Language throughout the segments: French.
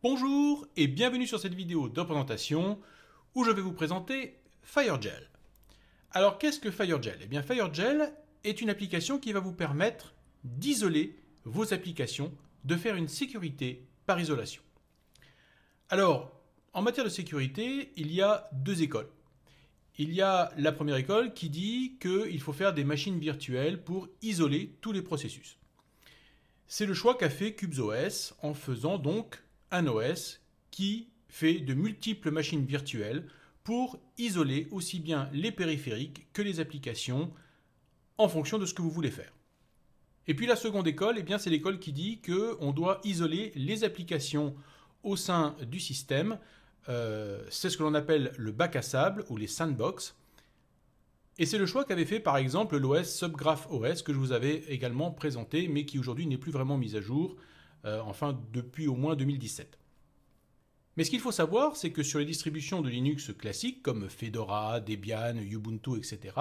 Bonjour et bienvenue sur cette vidéo de présentation où je vais vous présenter FireGel. Alors qu'est-ce que FireGel? Eh bien FireGel est une application qui va vous permettre d'isoler vos applications, de faire une sécurité par isolation. Alors en matière de sécurité, il y a deux écoles. Il y a la première école qui dit qu'il faut faire des machines virtuelles pour isoler tous les processus. C'est le choix qu'a fait CubesOS en faisant donc un OS qui fait de multiples machines virtuelles pour isoler aussi bien les périphériques que les applications en fonction de ce que vous voulez faire. Et puis la seconde école, eh bien, c'est l'école qui dit qu'on doit isoler les applications au sein du système. C'est ce que l'on appelle le bac à sable ou les sandbox. Et c'est le choix qu'avait fait par exemple l'OS Subgraph OS que je vous avais également présenté, mais qui aujourd'hui n'est plus vraiment mis à jour, enfin depuis au moins 2017. Mais ce qu'il faut savoir, c'est que sur les distributions de Linux classiques comme Fedora, Debian, Ubuntu, etc.,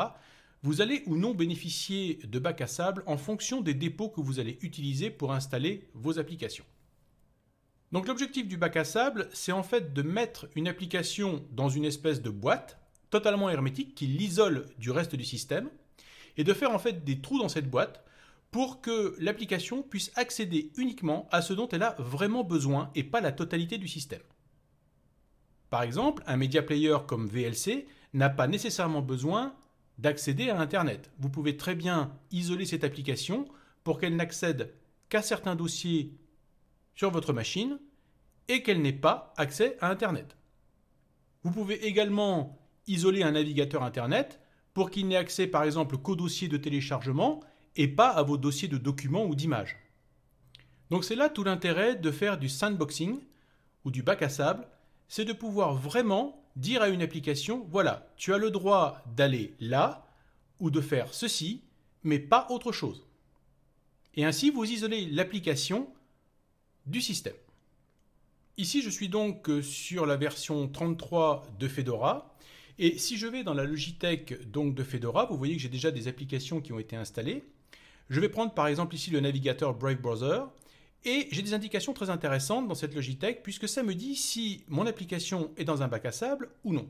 vous allez ou non bénéficier de bac à sable en fonction des dépôts que vous allez utiliser pour installer vos applications. Donc l'objectif du bac à sable, c'est en fait de mettre une application dans une espèce de boîte totalement hermétique qui l'isole du reste du système et de faire en fait des trous dans cette boîte pour que l'application puisse accéder uniquement à ce dont elle a vraiment besoin et pas la totalité du système. Par exemple, un media player comme VLC n'a pas nécessairement besoin d'accéder à Internet. Vous pouvez très bien isoler cette application pour qu'elle n'accède qu'à certains dossiers sur votre machine et qu'elle n'ait pas accès à Internet. Vous pouvez également isoler un navigateur Internet pour qu'il n'ait accès par exemple qu'aux dossiers de téléchargement et pas à vos dossiers de documents ou d'images. Donc c'est là tout l'intérêt de faire du sandboxing ou du bac à sable, c'est de pouvoir vraiment dire à une application, voilà, tu as le droit d'aller là ou de faire ceci, mais pas autre chose. Et ainsi vous isolez l'application du système. Ici je suis donc sur la version 33 de Fedora. Et si je vais dans la Logitech donc de Fedora, vous voyez que j'ai déjà des applications qui ont été installées. Je vais prendre par exemple ici le navigateur Brave Browser et j'ai des indications très intéressantes dans cette Logitech puisque ça me dit si mon application est dans un bac à sable ou non.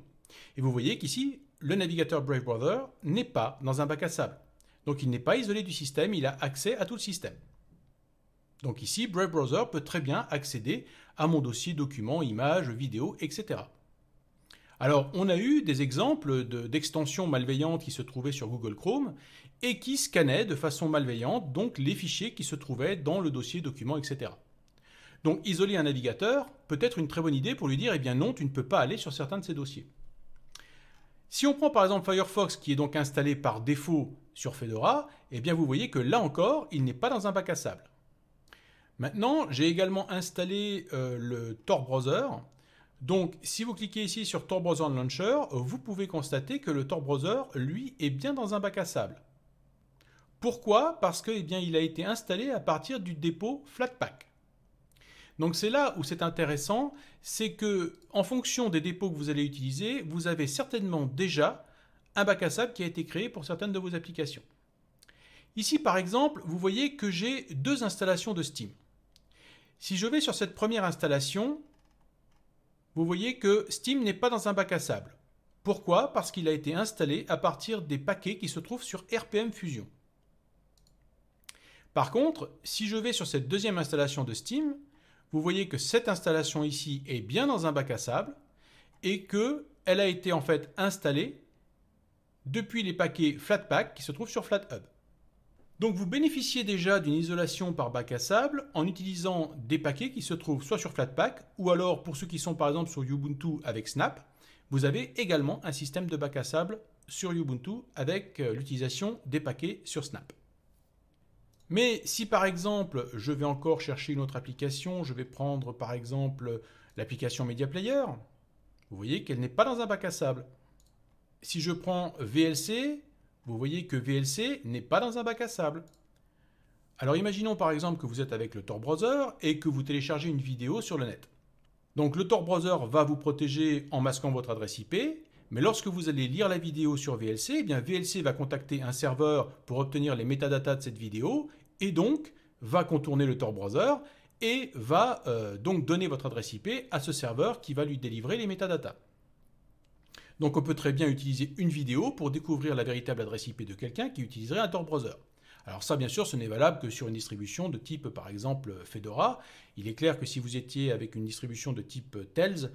Et vous voyez qu'ici, le navigateur Brave Browser n'est pas dans un bac à sable. Donc il n'est pas isolé du système, il a accès à tout le système. Donc ici, Brave Browser peut très bien accéder à mon dossier documents, images, vidéos, etc. Alors, on a eu des exemples d'extensions malveillantes qui se trouvaient sur Google Chrome et qui scannaient de façon malveillante donc les fichiers qui se trouvaient dans le dossier documents, etc. Donc, isoler un navigateur peut être une très bonne idée pour lui dire, eh bien non, tu ne peux pas aller sur certains de ces dossiers. Si on prend par exemple Firefox qui est donc installé par défaut sur Fedora, eh bien vous voyez que là encore, il n'est pas dans un bac à sable. Maintenant, j'ai également installé le Tor Browser. Donc, si vous cliquez ici sur Tor Browser Launcher, vous pouvez constater que le Tor Browser, lui, est bien dans un bac à sable. Pourquoi? Parce que, eh bien, il a été installé à partir du dépôt Flatpak. Donc, c'est là où c'est intéressant, c'est que, en fonction des dépôts que vous allez utiliser, vous avez certainement déjà un bac à sable qui a été créé pour certaines de vos applications. Ici, par exemple, vous voyez que j'ai deux installations de Steam. Si je vais sur cette première installation, vous voyez que Steam n'est pas dans un bac à sable. Pourquoi? Parce qu'il a été installé à partir des paquets qui se trouvent sur RPM Fusion. Par contre, si je vais sur cette deuxième installation de Steam, vous voyez que cette installation ici est bien dans un bac à sable et qu'elle a été en fait installée depuis les paquets Flatpak qui se trouvent sur FlatHub. Donc vous bénéficiez déjà d'une isolation par bac à sable en utilisant des paquets qui se trouvent soit sur Flatpak ou alors pour ceux qui sont par exemple sur Ubuntu avec Snap, vous avez également un système de bac à sable sur Ubuntu avec l'utilisation des paquets sur Snap. Mais si par exemple je vais encore chercher une autre application, je vais prendre par exemple l'application Media Player, vous voyez qu'elle n'est pas dans un bac à sable. Si je prends VLC, vous voyez que VLC n'est pas dans un bac à sable. Alors imaginons par exemple que vous êtes avec le Tor Browser et que vous téléchargez une vidéo sur le net. Donc le Tor Browser va vous protéger en masquant votre adresse IP, mais lorsque vous allez lire la vidéo sur VLC, eh bien VLC va contacter un serveur pour obtenir les métadatas de cette vidéo et donc va contourner le Tor Browser et va donc donner votre adresse IP à ce serveur qui va lui délivrer les métadatas. Donc on peut très bien utiliser une vidéo pour découvrir la véritable adresse IP de quelqu'un qui utiliserait un Tor browser. Alors ça, bien sûr, ce n'est valable que sur une distribution de type, par exemple, Fedora. Il est clair que si vous étiez avec une distribution de type Tails,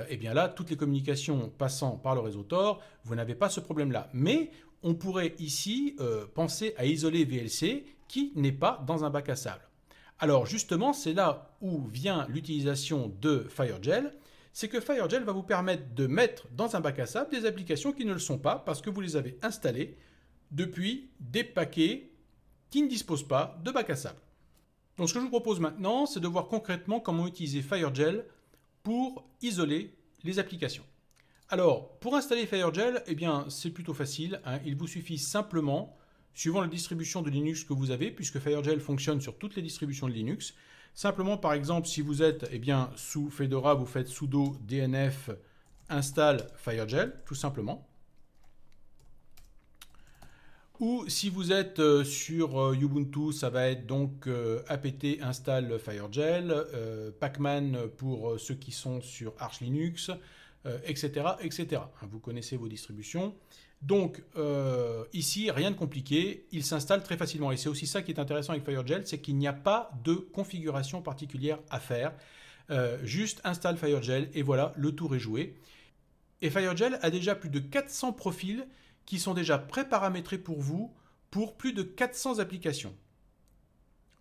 eh bien là, toutes les communications passant par le réseau Tor, vous n'avez pas ce problème-là. Mais on pourrait ici penser à isoler VLC qui n'est pas dans un bac à sable. Alors justement, c'est là où vient l'utilisation de FireGel. C'est que FireGel va vous permettre de mettre dans un bac à sable des applications qui ne le sont pas parce que vous les avez installées depuis des paquets qui ne disposent pas de bac à sable. Donc ce que je vous propose maintenant, c'est de voir concrètement comment utiliser FireGel pour isoler les applications. Alors, pour installer FireGel, eh bien, c'est plutôt facile, hein. Il vous suffit simplement, suivant la distribution de Linux que vous avez, puisque FireGel fonctionne sur toutes les distributions de Linux, simplement, par exemple, si vous êtes sous Fedora, vous faites sudo dnf install FireGel, tout simplement. Ou si vous êtes sur Ubuntu, ça va être donc apt install FireGel, pacman pour ceux qui sont sur Arch Linux, etc., etc. Vous connaissez vos distributions. Donc ici, rien de compliqué, il s'installe très facilement. Et c'est aussi ça qui est intéressant avec FireGel, c'est qu'il n'y a pas de configuration particulière à faire. Juste installe FireGel et voilà, le tour est joué. Et FireGel a déjà plus de 400 profils qui sont déjà pré-paramétrés pour vous pour plus de 400 applications.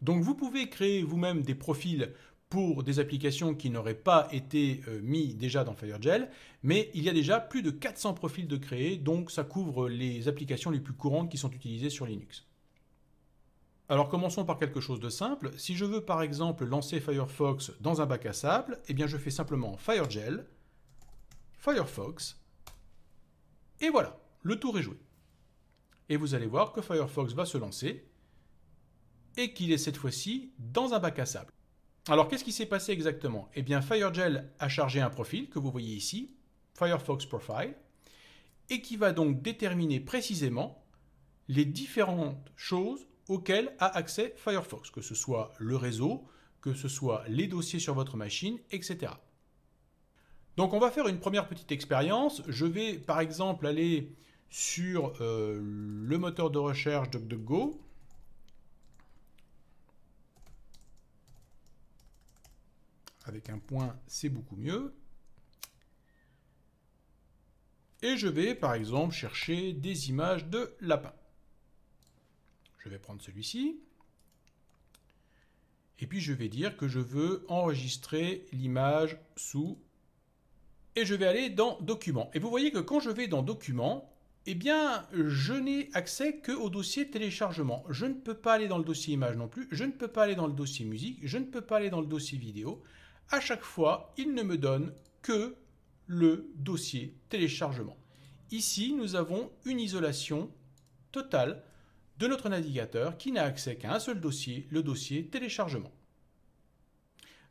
Donc vous pouvez créer vous-même des profils pour des applications qui n'auraient pas été mis déjà dans FireGel, mais il y a déjà plus de 400 profils de créés, donc ça couvre les applications les plus courantes qui sont utilisées sur Linux. Alors commençons par quelque chose de simple. Si je veux par exemple lancer Firefox dans un bac à sable, eh bien je fais simplement FireGel, Firefox, et voilà, le tour est joué. Et vous allez voir que Firefox va se lancer et qu'il est cette fois-ci dans un bac à sable. Alors, qu'est-ce qui s'est passé exactement? Eh bien, FireGel a chargé un profil que vous voyez ici, Firefox Profile, et qui va donc déterminer précisément les différentes choses auxquelles a accès Firefox, que ce soit le réseau, que ce soit les dossiers sur votre machine, etc. Donc, on va faire une première petite expérience. Je vais, par exemple, aller sur le moteur de recherche DuckDuckGo. Avec un point, c'est beaucoup mieux. Et je vais, par exemple, chercher des images de lapins. Je vais prendre celui-ci. Et puis, je vais dire que je veux enregistrer l'image sous... Et je vais aller dans Documents. Et vous voyez que quand je vais dans Documents, eh bien, je n'ai accès qu'au dossier téléchargement. Je ne peux pas aller dans le dossier image non plus. Je ne peux pas aller dans le dossier musique. Je ne peux pas aller dans le dossier vidéo. À chaque fois, il ne me donne que le dossier téléchargement. Ici, nous avons une isolation totale de notre navigateur qui n'a accès qu'à un seul dossier, le dossier téléchargement.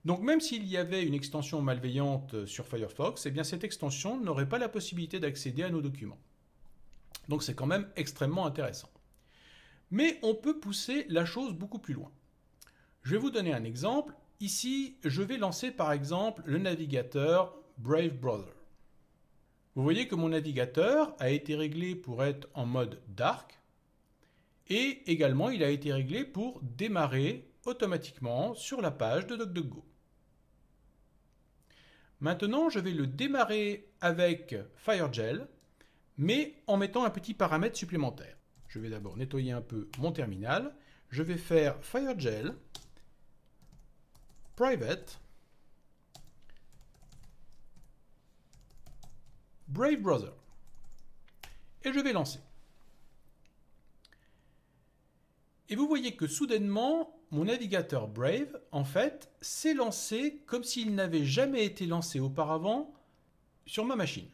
Donc même s'il y avait une extension malveillante sur Firefox, eh bien cette extension n'aurait pas la possibilité d'accéder à nos documents. Donc c'est quand même extrêmement intéressant. Mais on peut pousser la chose beaucoup plus loin. Je vais vous donner un exemple. Ici, je vais lancer par exemple le navigateur Brave Browser. Vous voyez que mon navigateur a été réglé pour être en mode dark et également il a été réglé pour démarrer automatiquement sur la page de DuckDuckGo. Maintenant, je vais le démarrer avec FireGel, mais en mettant un petit paramètre supplémentaire. Je vais d'abord nettoyer un peu mon terminal. Je vais faire FireGel private Brave Browser. Et je vais lancer. Et vous voyez que soudainement, mon navigateur Brave, en fait, s'est lancé comme s'il n'avait jamais été lancé auparavant sur ma machine.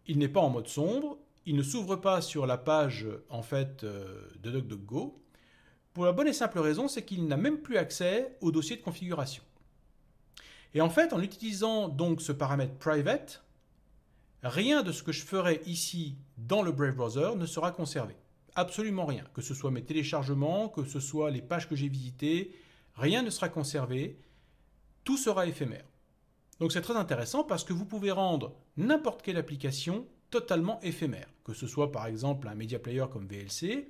Il n'est pas en mode sombre, il ne s'ouvre pas sur la page en fait de DuckDuckGo. Pour la bonne et simple raison, c'est qu'il n'a même plus accès au dossier de configuration. Et en fait, en utilisant donc ce paramètre private, rien de ce que je ferai ici dans le Brave Browser ne sera conservé. Absolument rien. Que ce soit mes téléchargements, que ce soit les pages que j'ai visitées, rien ne sera conservé. tout sera éphémère. Donc c'est très intéressant parce que vous pouvez rendre n'importe quelle application totalement éphémère. Que ce soit par exemple un media player comme VLC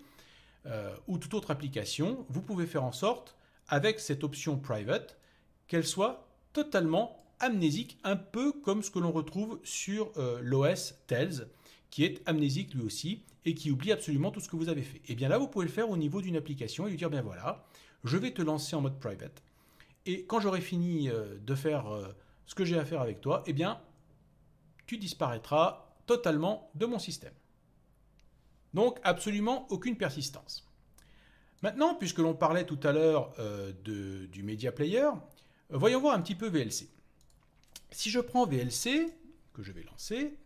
ou toute autre application, vous pouvez faire en sorte, avec cette option private, qu'elle soit totalement amnésique, un peu comme ce que l'on retrouve sur l'OS Tails, qui est amnésique lui aussi et qui oublie absolument tout ce que vous avez fait. Et bien là, vous pouvez le faire au niveau d'une application et lui dire, bien voilà, je vais te lancer en mode private. Et quand j'aurai fini de faire ce que j'ai à faire avec toi, eh bien, tu disparaîtras totalement de mon système. Donc, absolument aucune persistance. Maintenant, puisque l'on parlait tout à l'heure du Media Player, voyons voir un petit peu VLC. Si je prends VLC, que je vais lancer,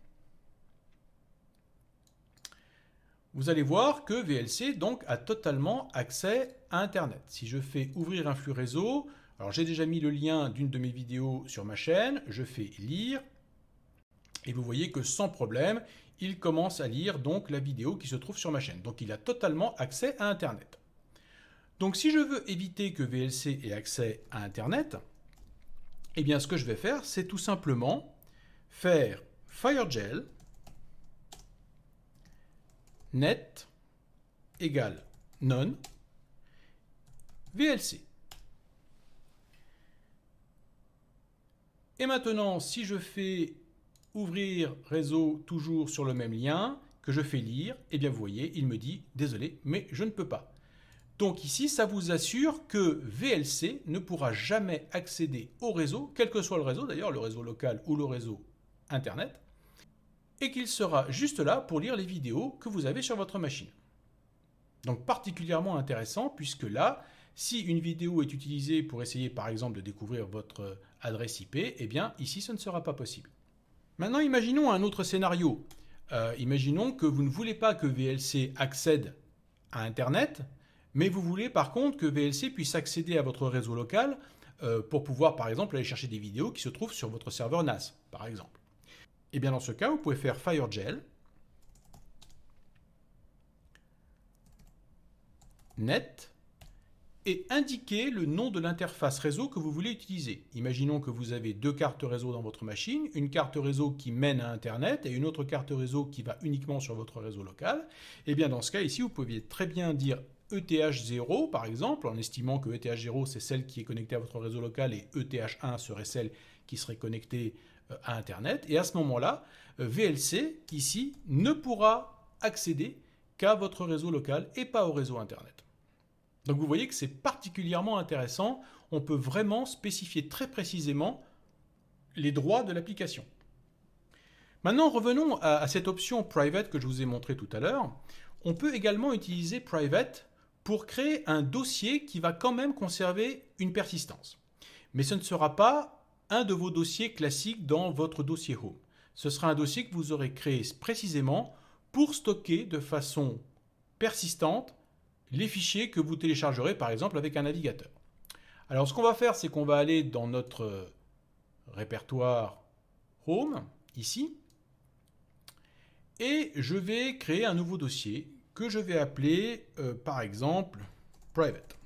vous allez voir que VLC donc, a totalement accès à Internet. Si je fais ouvrir un flux réseau, alors j'ai déjà mis le lien d'une de mes vidéos sur ma chaîne, je fais lire, et vous voyez que sans problème, il commence à lire donc la vidéo qui se trouve sur ma chaîne. Donc il a totalement accès à Internet. Donc si je veux éviter que VLC ait accès à Internet, eh bien ce que je vais faire, c'est tout simplement faire FireGel net égale none VLC. Et maintenant, si je fais ouvrir réseau toujours sur le même lien, que je fais lire, eh bien vous voyez, il me dit « Désolé, mais je ne peux pas ». Donc ici, ça vous assure que VLC ne pourra jamais accéder au réseau, quel que soit le réseau, d'ailleurs le réseau local ou le réseau Internet, et qu'il sera juste là pour lire les vidéos que vous avez sur votre machine. Donc particulièrement intéressant, puisque là, si une vidéo est utilisée pour essayer par exemple de découvrir votre adresse IP, eh bien ici ce ne sera pas possible. Maintenant imaginons un autre scénario. Imaginons que vous ne voulez pas que VLC accède à Internet, mais vous voulez par contre que VLC puisse accéder à votre réseau local pour pouvoir par exemple aller chercher des vidéos qui se trouvent sur votre serveur NAS, par exemple. Et bien dans ce cas, vous pouvez faire FireGel net et indiquer le nom de l'interface réseau que vous voulez utiliser. Imaginons que vous avez deux cartes réseau dans votre machine, une carte réseau qui mène à Internet et une autre carte réseau qui va uniquement sur votre réseau local. Et bien dans ce cas ici, vous pouviez très bien dire ETH0 par exemple, en estimant que ETH0 c'est celle qui est connectée à votre réseau local et ETH1 serait celle qui serait connectée à Internet. Et à ce moment-là, VLC ici ne pourra accéder qu'à votre réseau local et pas au réseau Internet. Donc vous voyez que c'est particulièrement intéressant, on peut vraiment spécifier très précisément les droits de l'application. Maintenant revenons à cette option Private que je vous ai montré tout à l'heure. On peut également utiliser Private pour créer un dossier qui va quand même conserver une persistance. Mais ce ne sera pas un de vos dossiers classiques dans votre dossier Home. Ce sera un dossier que vous aurez créé précisément pour stocker de façon persistante les fichiers que vous téléchargerez par exemple avec un navigateur. Alors ce qu'on va faire, c'est qu'on va aller dans notre répertoire Home, ici, et je vais créer un nouveau dossier que je vais appeler par exemple Private.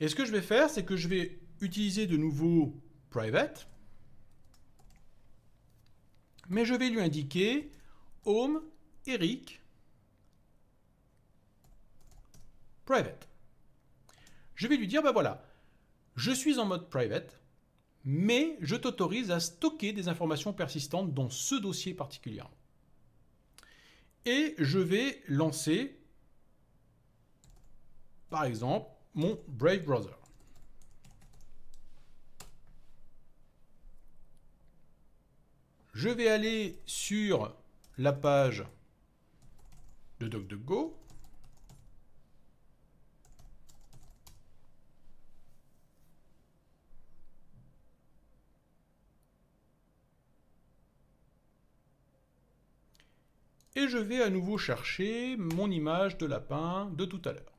Et ce que je vais faire, c'est que je vais utiliser de nouveau Private, mais je vais lui indiquer Home Eric Private. Je vais lui dire, ben voilà, je suis en mode Private, mais je t'autorise à stocker des informations persistantes dans ce dossier particulièrement. Et je vais lancer, par exemple, mon Brave Browser. Je vais aller sur la page de DuckDuckGo. Et je vais à nouveau chercher mon image de lapin de tout à l'heure.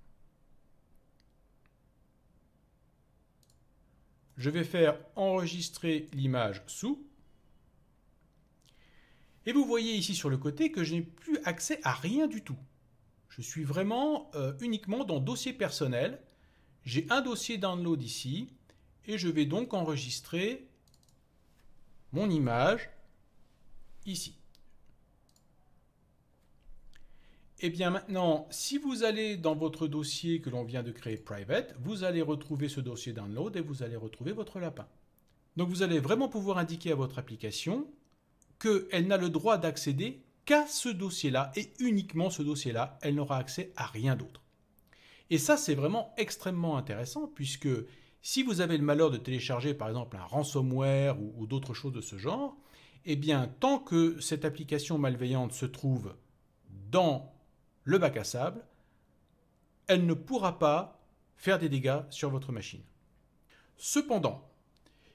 Je vais faire enregistrer l'image sous. Et vous voyez ici sur le côté que je n'ai plus accès à rien du tout. Je suis vraiment uniquement dans dossier personnel. j'ai un dossier download ici et je vais donc enregistrer mon image ici. Et bien maintenant, si vous allez dans votre dossier que l'on vient de créer private, vous allez retrouver ce dossier download et vous allez retrouver votre lapin. Donc vous allez vraiment pouvoir indiquer à votre application qu'elle n'a le droit d'accéder qu'à ce dossier-là et uniquement ce dossier-là. Elle n'aura accès à rien d'autre. Et ça, c'est vraiment extrêmement intéressant puisque si vous avez le malheur de télécharger par exemple un ransomware ou d'autres choses de ce genre, eh bien tant que cette application malveillante se trouve dans le bac à sable, elle ne pourra pas faire des dégâts sur votre machine. Cependant,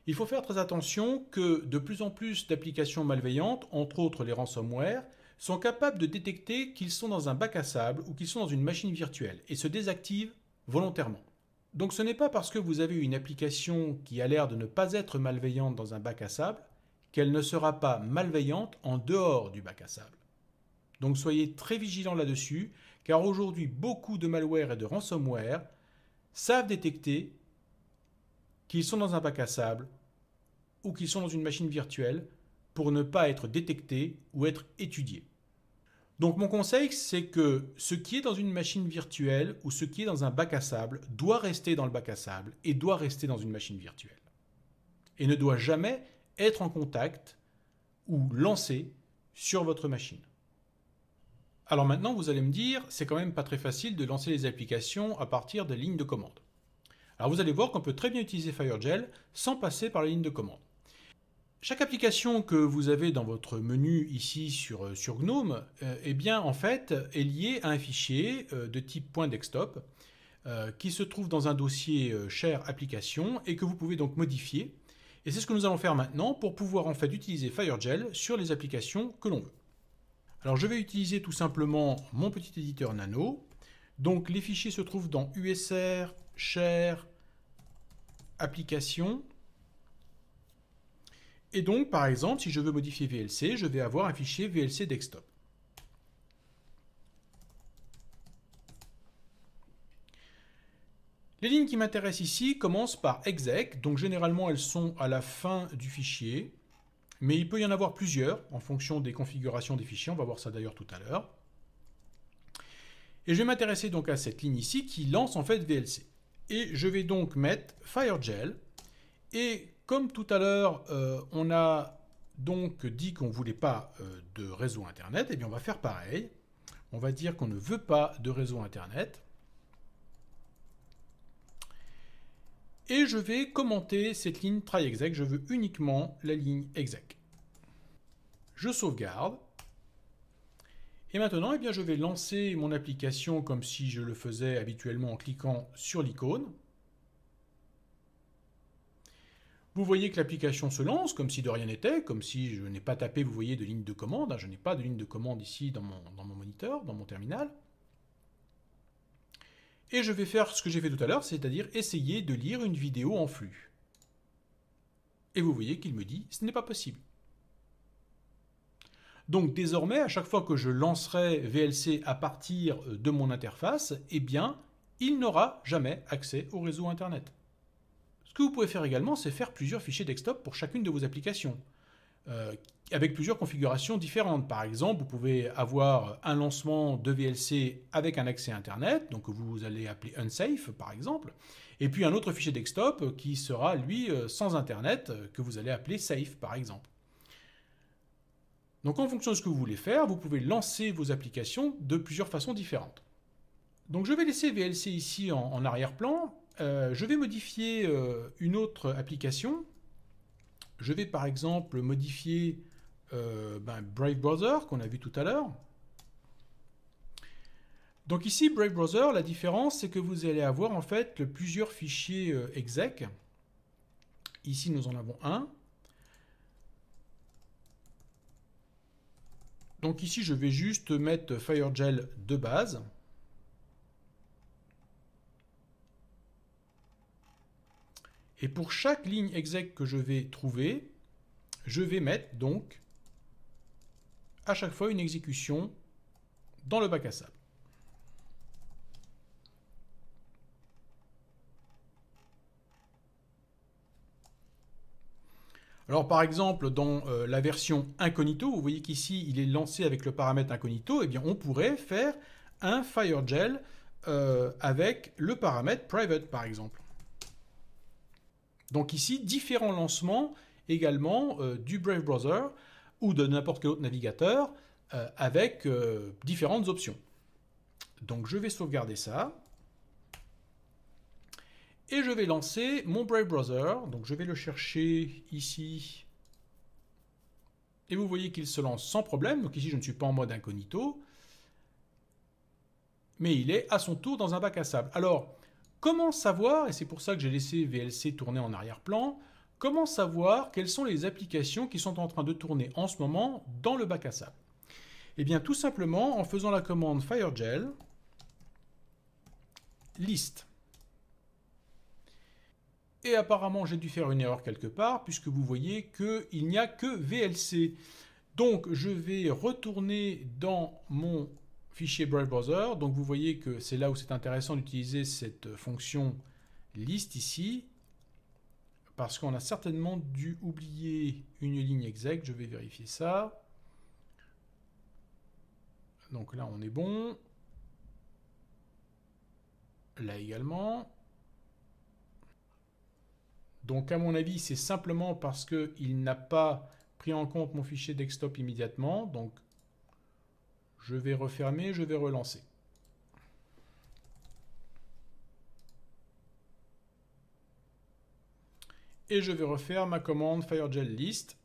il faut faire très attention que de plus en plus d'applications malveillantes, entre autres les ransomware, sont capables de détecter qu'ils sont dans un bac à sable ou qu'ils sont dans une machine virtuelle et se désactivent volontairement. Donc ce n'est pas parce que vous avez une application qui a l'air de ne pas être malveillante dans un bac à sable qu'elle ne sera pas malveillante en dehors du bac à sable. Donc soyez très vigilants là-dessus, car aujourd'hui beaucoup de malware et de ransomware savent détecter qu'ils sont dans un bac à sable ou qu'ils sont dans une machine virtuelle pour ne pas être détectés ou être étudiés. Donc mon conseil, c'est que ce qui est dans une machine virtuelle ou ce qui est dans un bac à sable doit rester dans le bac à sable et doit rester dans une machine virtuelle. Et ne doit jamais être en contact ou lancé sur votre machine. Alors maintenant, vous allez me dire, c'est quand même pas très facile de lancer les applications à partir des lignes de commande. Alors vous allez voir qu'on peut très bien utiliser FireGel sans passer par les lignes de commande. Chaque application que vous avez dans votre menu ici sur GNOME, eh bien en fait est liée à un fichier de type .desktop qui se trouve dans un dossier share application et que vous pouvez donc modifier. Et c'est ce que nous allons faire maintenant pour pouvoir en fait utiliser FireGel sur les applications que l'on veut. Alors je vais utiliser tout simplement mon petit éditeur Nano. Donc les fichiers se trouvent dans USR, Share, Application. Et donc par exemple, si je veux modifier VLC, je vais avoir un fichier VLC Desktop. Les lignes qui m'intéressent ici commencent par exec, donc généralement elles sont à la fin du fichier. Mais il peut y en avoir plusieurs en fonction des configurations des fichiers. On va voir ça d'ailleurs tout à l'heure. Et je vais m'intéresser donc à cette ligne ici qui lance en fait VLC. Et je vais donc mettre FireGel. Et comme tout à l'heure, on a donc dit qu'on ne voulait pas de réseau Internet, et bien on va faire pareil. On va dire qu'on ne veut pas de réseau Internet. Et je vais commenter cette ligne try exec. Je veux uniquement la ligne exec. Je sauvegarde. Et maintenant, eh bien, je vais lancer mon application comme si je le faisais habituellement en cliquant sur l'icône. Vous voyez que l'application se lance comme si de rien n'était, comme si je n'ai pas tapé, vous voyez, de ligne de commande. Je n'ai pas de ligne de commande ici dans mon moniteur, dans mon terminal. Et je vais faire ce que j'ai fait tout à l'heure, c'est-à-dire essayer de lire une vidéo en flux. Et vous voyez qu'il me dit « ce n'est pas possible ». Donc désormais, à chaque fois que je lancerai VLC à partir de mon interface, eh bien, il n'aura jamais accès au réseau Internet. Ce que vous pouvez faire également, c'est faire plusieurs fichiers desktop pour chacune de vos applications, avec plusieurs configurations différentes. Par exemple, vous pouvez avoir un lancement de VLC avec un accès Internet, donc vous allez appeler unsafe par exemple, et puis un autre fichier desktop qui sera, lui, sans Internet, que vous allez appeler safe par exemple. Donc en fonction de ce que vous voulez faire, vous pouvez lancer vos applications de plusieurs façons différentes. Donc je vais laisser VLC ici en arrière-plan. Je vais modifier une autre application. Je vais par exemple modifier Brave Browser qu'on a vu tout à l'heure. Donc ici, Brave Browser, la différence, c'est que vous allez avoir en fait plusieurs fichiers exec. Ici, nous en avons un. Donc ici, je vais juste mettre FireGel de base. Et pour chaque ligne exec que je vais trouver, je vais mettre donc à chaque fois une exécution dans le bac à sable. Alors par exemple, dans la version incognito, vous voyez qu'ici il est lancé avec le paramètre incognito, et bien on pourrait faire un FireGel avec le paramètre private par exemple. Donc ici, différents lancements également du Brave Browser ou de n'importe quel autre navigateur avec différentes options. Donc je vais sauvegarder ça. Et je vais lancer mon Brave Browser. Donc je vais le chercher ici. Et vous voyez qu'il se lance sans problème. Donc ici, je ne suis pas en mode incognito. Mais il est à son tour dans un bac à sable. Alors, comment savoir, et c'est pour ça que j'ai laissé VLC tourner en arrière-plan, comment savoir quelles sont les applications qui sont en train de tourner en ce moment dans le bac à sable? Eh bien, tout simplement en faisant la commande FireGel list. Et apparemment, j'ai dû faire une erreur quelque part, puisque vous voyez qu'il n'y a que VLC. Donc, je vais retourner dans mon fichier Brave Browser. Donc, vous voyez que c'est là où c'est intéressant d'utiliser cette fonction list ici, parce qu'on a certainement dû oublier une ligne exec. Je vais vérifier ça. Donc là, on est bon. Là également. Donc à mon avis, c'est simplement parce qu'il n'a pas pris en compte mon fichier desktop immédiatement. Donc je vais refermer, je vais relancer. Et je vais refaire ma commande FireGel list.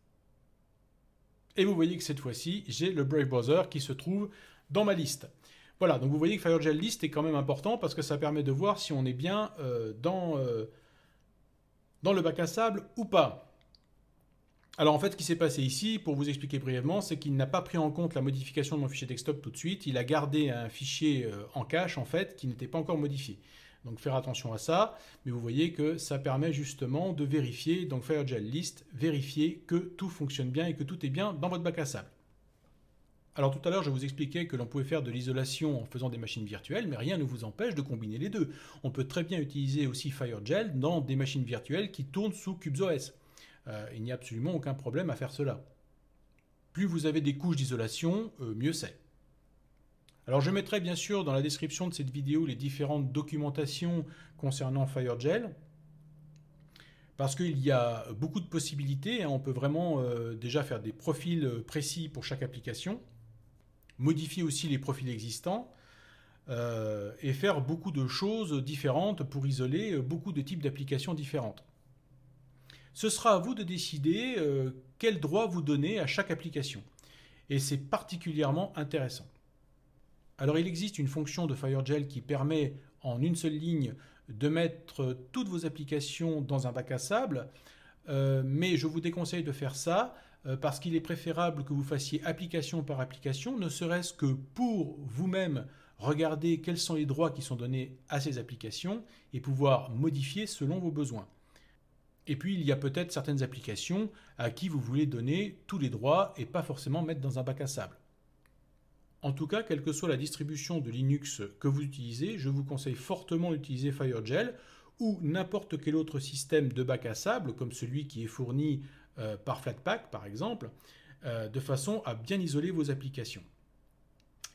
Et vous voyez que cette fois-ci, j'ai le Brave Browser qui se trouve dans ma liste. Voilà, donc vous voyez que FireGel list est quand même important parce que ça permet de voir si on est bien dans le bac à sable ou pas. Alors en fait, ce qui s'est passé ici, pour vous expliquer brièvement, c'est qu'il n'a pas pris en compte la modification de mon fichier desktop tout de suite. Il a gardé un fichier en cache, en fait, qui n'était pas encore modifié. Donc faire attention à ça, mais vous voyez que ça permet justement de vérifier, donc FireGel list, vérifier que tout fonctionne bien et que tout est bien dans votre bac à sable. Alors tout à l'heure, je vous expliquais que l'on pouvait faire de l'isolation en faisant des machines virtuelles, mais rien ne vous empêche de combiner les deux. On peut très bien utiliser aussi FireGel dans des machines virtuelles qui tournent sous CubesOS. Il n'y a absolument aucun problème à faire cela. Plus vous avez des couches d'isolation, mieux c'est. Alors je mettrai bien sûr dans la description de cette vidéo les différentes documentations concernant FireGel, parce qu'il y a beaucoup de possibilités. On peut vraiment déjà faire des profils précis pour chaque application, modifier aussi les profils existants et faire beaucoup de choses différentes pour isoler beaucoup de types d'applications différentes. Ce sera à vous de décider quel droit vous donner à chaque application. Et c'est particulièrement intéressant. Alors il existe une fonction de FireGel qui permet en une seule ligne de mettre toutes vos applications dans un bac à sable, mais je vous déconseille de faire ça parce qu'il est préférable que vous fassiez application par application, ne serait-ce que pour vous-même regarder quels sont les droits qui sont donnés à ces applications et pouvoir modifier selon vos besoins. Et puis, il y a peut-être certaines applications à qui vous voulez donner tous les droits et pas forcément mettre dans un bac à sable. En tout cas, quelle que soit la distribution de Linux que vous utilisez, je vous conseille fortement d'utiliser FireGel ou n'importe quel autre système de bac à sable, comme celui qui est fourni par Flatpak, par exemple, de façon à bien isoler vos applications.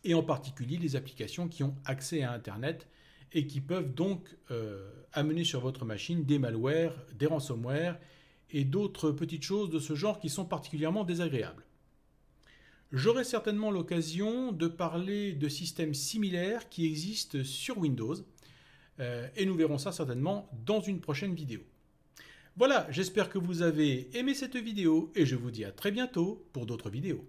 Et en particulier les applications qui ont accès à Internet et qui peuvent donc amener sur votre machine des malwares, des ransomware et d'autres petites choses de ce genre qui sont particulièrement désagréables. J'aurai certainement l'occasion de parler de systèmes similaires qui existent sur Windows et nous verrons ça certainement dans une prochaine vidéo. Voilà, j'espère que vous avez aimé cette vidéo et je vous dis à très bientôt pour d'autres vidéos.